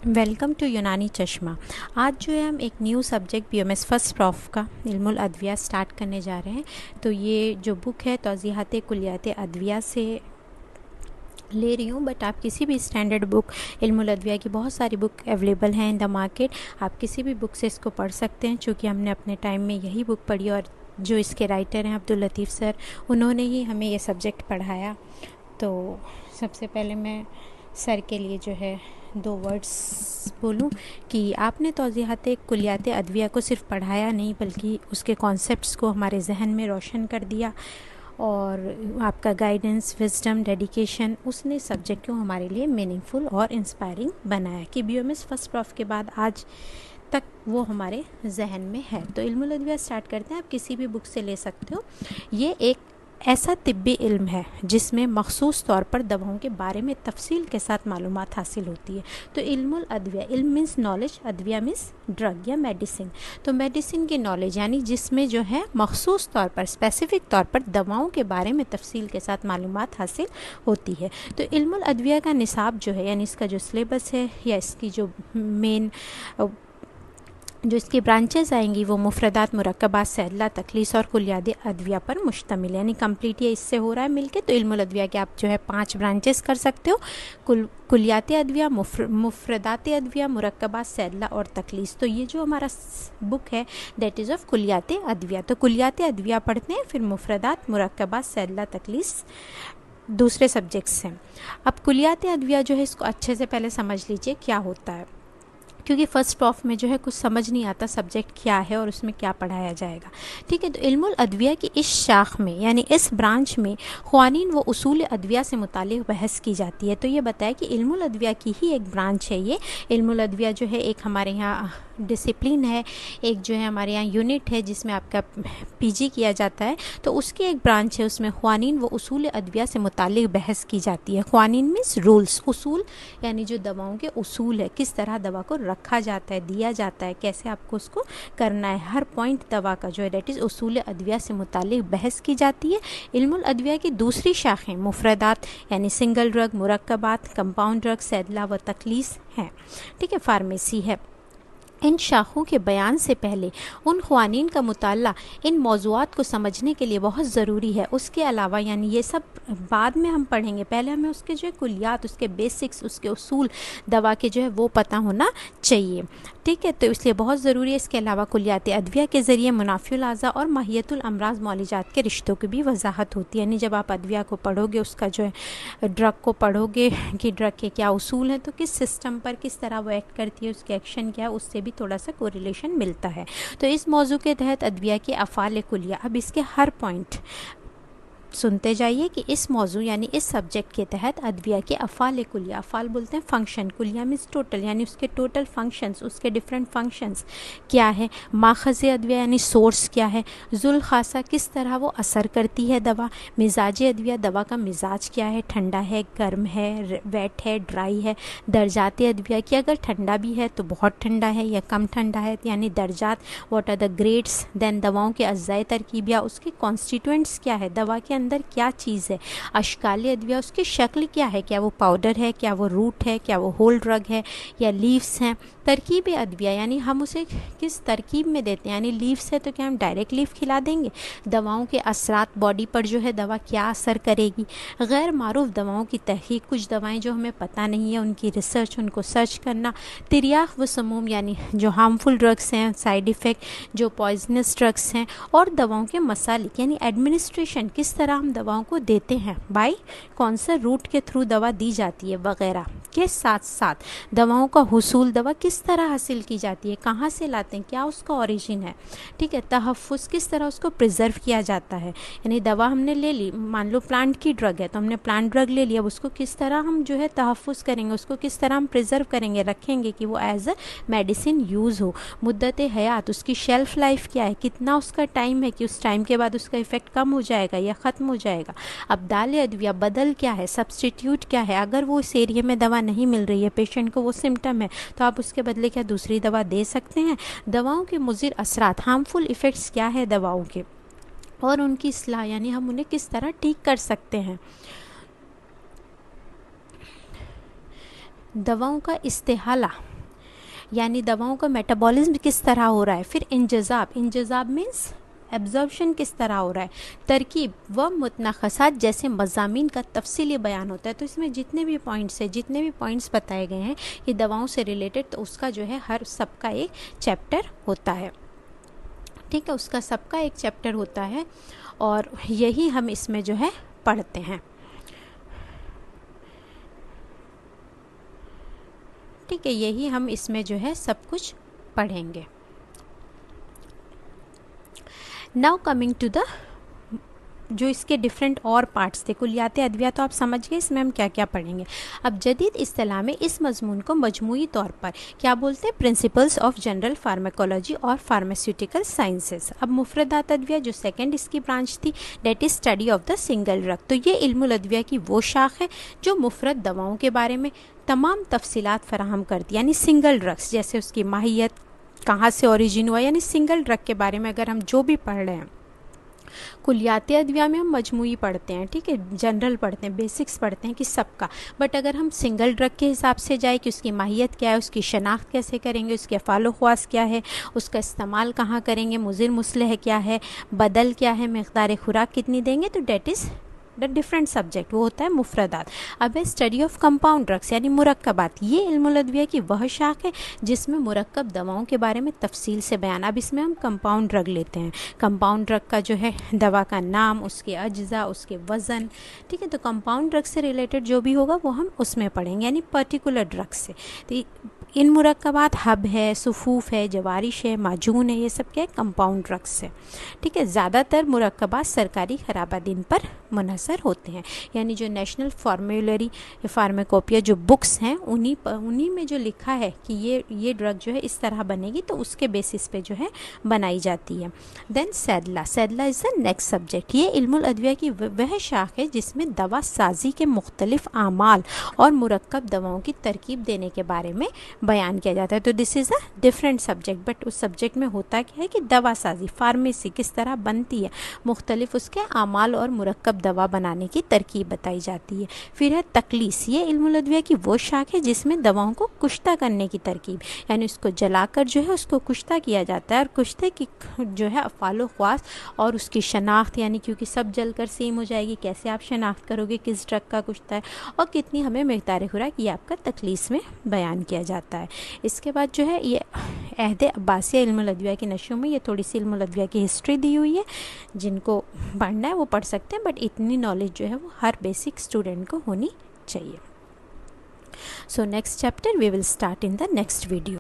Welcome to यूनानी चश्मा। आज जो है हम एक new subject BMS first prof का इल्मुल अदविया स्टार्ट करने जा रहे हैं। तो ये जो बुक है तौज़ीहात कुलियात अदविया से ले रही हूँ, बट आप किसी भी स्टैंडर्ड बुक इल्मुल अदविया की बहुत सारी बुक अवेलेबल हैं इन द मार्केट। आप किसी भी बुक से इसको पढ़ सकते हैं, चूँकि हमने अपने टाइम में यही बुक पढ़ी और जो इसके राइटर हैं अब्दुल लतीफ़ सर, उन्होंने ही हमें ये सब्जेक्ट पढ़ाया। तो सबसे पहले मैं सर के लिए जो है 2 वर्ड्स बोलूं कि आपने तौज़ीहात कुलियात अदविया को सिर्फ पढ़ाया नहीं, बल्कि उसके कॉन्सेप्ट्स को हमारे जहन में रोशन कर दिया, और आपका गाइडेंस, विजडम, डेडिकेशन, उसने सब्जेक्ट को हमारे लिए मीनिंगफुल और इंस्पायरिंग बनाया कि बीएमएस फर्स्ट प्रॉफ के बाद आज तक वो हमारे जहन में है। तो इल्मुल अदविया स्टार्ट करते हैं। आप किसी भी बुक से ले सकते हो। ये एक ऐसा तिब्बी इल्म है जिसमें मखसूस तौर पर दवाओं के बारे में तफसील के साथ मालूमात हासिल होती है। तो इल्मुल अदविया, इल्म मीन्स नॉलेज, अदविया मीन्स ड्रग या मेडिसिन। तो मेडिसिन की नॉलेज यानी जिसमें जो है मखसूस तौर पर, स्पेसिफिक तौर पर दवाओं के बारे में तफसील के साथ मालूमात हासिल होती है। तो इल्मुल अदविया का निसाब जो है, यानी इसका जो सिलेबस है या इसकी जो मेन जो इसकी ब्रांचेस आएंगी, वो मुफरदात, मुरक्कबात, सैदला, तखलीस और कुलियात अदविया पर मुश्तमिल, यानी कंप्लीट ये इससे हो रहा है मिलके। तो इल्मुल अदविया के आप जो है 5 ब्रांचेस कर सकते हो, कुलियात अदविया, मुफरदात अदविया, मुरक्कबात, सैदला और तखलीस। तो ये जो हमारा बुक है दैट इज़ ऑफ कुलियात अदविया। तो कुलियात अदविया पढ़ते हैं, फिर मुफरदात, मुरक्कबात, सैदला, तखलीस दूसरे सब्जेक्ट्स हैं। अब कुलियात अदविया जो है, इसको अच्छे से पहले समझ लीजिए क्या होता है, क्योंकि फ़र्स्ट प्रॉफ में जो है कुछ समझ नहीं आता सब्जेक्ट क्या है और उसमें क्या पढ़ाया जाएगा। ठीक है, तो इल्मुल अदविया की इस शाख में, यानी इस ब्रांच में क़वानीन व उसूल अदविया से मुतालिक बहस की जाती है। तो ये बताया कि इल्मुल अदविया की ही एक ब्रांच है ये। इल्मुल अदविया जो है एक हमारे यहाँ डिसिप्लिन है, एक जो है हमारे यहाँ यूनिट है जिसमें आपका पीजी किया जाता है। तो उसकी एक ब्रांच है, उसमें क़वानीन व उसूल अदविया से मुतालिक बहस की जाती है। क़वानीन मीन्स रूल्स, उसूल यानी जो दवाओं के उसूल है, किस तरह दवा को रखा जाता है, दिया जाता है, कैसे आपको उसको करना है, हर पॉइंट दवा का जो है डेट इज़ उसूल अदविया से मुतालिक बहस की जाती है। इल्मुल अदविया की दूसरी शाखें मुफरदात यानी सिंगल ड्रग, मुरक्कबात, कंपाउंड ड्रग, सैदला व तखलीस हैं। ठीक है, फार्मेसी है। इन शाखों के बयान से पहले उन क़वानीन का मुताला इन मौज़ूआत को समझने के लिए बहुत ज़रूरी है। उसके अलावा, यानी ये सब बाद में हम पढ़ेंगे, पहले हमें उसके जो है कुलियात, उसके बेसिक्स, उसके उसूल दवा के जो है वो पता होना चाहिए। ठीक है, तो इसलिए बहुत ज़रूरी है। इसके अलावा कुलियात अदविया के ज़रिए मुनाफिउल आज़ा और माहियतुल अमराज़ मौलिजात के रिश्तों की भी वजाहत होती है। यानी जब आप अदविया को पढ़ोगे, उसका जो है ड्रग को पढ़ोगे कि ड्रग के क्या उसूल हैं, तो किस सिस्टम पर किस तरह वो एक्ट करती है, उसके एक्शन क्या है, उससे भी थोड़ा सा कोरिलेशन मिलता है। तो इस मौजू के तहत अदविया के अफ़ाल कुलिया, अब इसके हर पॉइंट सुनते जाइए कि इस मौजू यानी इस सब्जेक्ट के तहत अदविया के अफ़ाल कुलिया, अफ़ाल बोलते हैं फंक्शन, कुलिया मीन्स टोटल, यानी उसके टोटल फंक्शंस, उसके डिफरेंट फंक्शंस क्या है, माखज़ अदविया यानी सोर्स क्या है, ज़ुल ख़ासा किस तरह वो असर करती है दवा, मिजाज अदविया दवा का मिजाज क्या है, ठंडा है, गर्म है, वेट है, ड्राई है, दर्जात अदविया कि अगर ठंडा भी है तो बहुत ठंडा है या कम ठंडा है, यानी दर्जात, what are the grades, then दवाओं के अज़ाए तरकीब या उसके कॉन्स्टिट्यूएंट्स क्या है, दवा के अंदर क्या चीज़ है, अशकाल अदविया उसकी शक्ल क्या है, क्या वो पाउडर है, क्या वो रूट है, क्या वो होल ड्रग है या लीव्स हैं, तरकीब अदविया यानी हम उसे किस तरकीब में देते हैं, यानी लीव्स है तो क्या हम डायरेक्ट लीव खिला देंगे, दवाओं के असरात बॉडी पर जो है दवा क्या असर करेगी, गैर मारूफ दवाओं की तहकीक, कुछ दवाएं जो हमें पता नहीं है उनकी रिसर्च, उनको सर्च करना, तिरियाख व समूम यानी जो हार्मफुल ड्रग्स हैं, साइड इफ़ेक्ट, जो पॉइजनस ड्रग्स हैं, और दवाओं के मसालिक यानी एडमिनिस्ट्रेशन, किस तरह हम दवाओं को देते हैं, बाई कौन सा रूट के थ्रू दवा दी जाती है वगैरह के साथ साथ दवाओं का हुसूल, दवा किस तरह हासिल की जाती है, कहाँ से लाते हैं, क्या उसका ओरिजिन है। ठीक है, तहफ़्फ़ुज़ किस तरह उसको प्रिजर्व किया जाता है, यानी दवा हमने ले ली, मान लो प्लांट की ड्रग है तो हमने प्लांट ड्रग ले लिया, अब उसको किस तरह हम जो है तहफ़्फ़ुज़ करेंगे, उसको किस तरह हम प्रिजर्व करेंगे, रखेंगे कि वो एज अ मेडिसिन यूज़ हो, मुद्दत हयात, उसकी शेल्फ़ लाइफ क्या है, कितना उसका टाइम है कि उस टाइम के बाद उसका इफ़ेक्ट कम हो जाएगा या ख़त्म हो जाएगा। अब दाल अदविया बदल क्या है, सब्सटीट्यूट क्या है, अगर वो इस एरिया में दवा नहीं मिल रही है, पेशेंट को वो सिम्टम है, तो आप उसके बदले क्या दूसरी दवा दे सकते हैं। दवाओं के मुज़िर असरात, हार्मफुल इफ़ेक्ट्स क्या है दवाओं के, और उनकी इस्लाह यानी हम उन्हें किस तरह ठीक कर सकते हैं। दवाओं का इस्तेहाला यानी दवाओं का मेटाबॉलिज्म किस तरह हो रहा है। फिर इंजज़ाब मीन्स एब्जॉर्प्शन किस तरह हो रहा है। तरकीब व मुतनख़सात जैसे मज़ामीन का तफसीली बयान होता है। तो इसमें जितने भी पॉइंट्स बताए गए हैं ये दवाओं से रिलेटेड, तो उसका जो है हर सबका एक चैप्टर होता है। ठीक है, उसका सबका एक चैप्टर होता है और यही हम इसमें जो है पढ़ते हैं। ठीक है, यही हम इसमें जो है सब कुछ पढ़ेंगे। नाउ कमिंग टू द जो इसके डिफरेंट और पार्ट्स थे। कुलियात अदविया तो आप समझ गए, इसमें हम क्या क्या पढ़ेंगे। अब जदीद इस्तिलाह में इस मजमून को मजमूई तौर पर क्या बोलते हैं, प्रिंसिपल्स ऑफ जनरल फार्माकोलॉजी और फार्मास्यूटिकल साइंसेस। अब मुफरदात अदविया जो सेकंड इसकी ब्रांच थी, that is study of the single drug. तो ये इल्मुल अदविया की वो शाख है जो मुफरद दवाओं के बारे में तमाम तफसीलात फराहम करती, यानी सिंगल ड्रग्स जैसे उसकी माहियत, कहाँ से ओरिजिन हुआ, यानी सिंगल ड्रग के बारे में अगर हम जो भी पढ़ रहे हैं। कुलियात अदविया में हम मजमूई पढ़ते हैं, ठीक है, जनरल पढ़ते हैं, बेसिक्स पढ़ते हैं कि सबका। बट अगर हम सिंगल ड्रग के हिसाब से जाए कि उसकी माहियत क्या है, उसकी शनाख्त कैसे करेंगे, उसके फ़ालो ख्वास क्या है, उसका इस्तेमाल कहाँ करेंगे, मुज़िर मुस्लह क्या है, बदल क्या है, मिक़दार खुराक कितनी देंगे, तो that is the different subject, वो होता है मुफरदात। अब है स्टडी ऑफ कंपाउंड ड्रग्स यानी मुरक्कबात। ये इल्मुल अदविया की वह शाख है जिसमें मुरक्कब दवाओं के बारे में तफसील से बयान। अब इसमें हम कंपाउंड ड्रग लेते हैं। कंपाउंड ड्रग का जो है दवा का नाम, उसके अज्जा, उसके वज़न, ठीक है। तो कंपाउंड ड्रग से रिलेटेड जो भी होगा वो हम उसमें पढ़ेंगे, यानी पर्टिकुलर ड्रग से। तो इन मुरक्कबात हब है, सुफूफ है, जवारिश है, माजून है, ये सब क्या है, कंपाउंड ड्रग्स से, ठीक है। ज़्यादातर मुरक्कबात सरकारी खराबादीन पर मुनहसर होते हैं, यानी जो नेशनल फार्मूलरी फार्माकोपिया जो बुक्स हैं उन्हीं में जो लिखा है कि ये ड्रग जो है इस तरह बनेगी, तो उसके बेसिस पे जो है बनाई जाती है। देन सैदला इज़ द नेक्स्ट सब्जेक्ट। ये इल्मुल अदविया की वह शाख है जिसमें दवा साजी के मुख्तलिफ आमाल और मुरक्कब दवाओं की तरकीब देने के बारे में बयान किया जाता है। तो this is a different subject, but उस सब्जेक्ट में होता क्या है कि दवा साजी, फार्मेसी किस तरह बनती है, मुख्तलिफ उसके आमाल और मुरक्कब दवा बनाने की तरकीब बताई जाती है। फिर है तकलीस। ये इल्मुल अदविया की वो शाख है जिसमें दवाओं को कुश्ता करने की तरकीब, यानी उसको जलाकर जो है उसको कुश्ता किया जाता है, और कुश्ते की जो है अफ़ालो ख्वास और उसकी शनाख्त, यानी क्योंकि सब जलकर सेम हो जाएगी, कैसे आप शनाख्त करोगे किस ड्रग का कुश्ता है और कितनी हमें मिक़दार खुराक, ये आपका तकलीस में बयान किया जाता है। इसके बाद जो है ये अहद अब्बासिया इल्मुल अदविया की नशों में ये थोड़ी सी इल्मुल अदविया की हिस्ट्री दी हुई है, जिनको पढ़ना है वो पढ़ सकते हैं, बट इतनी नॉलेज जो है वो हर बेसिक स्टूडेंट को होनी चाहिए। So next chapter we will start in the next video.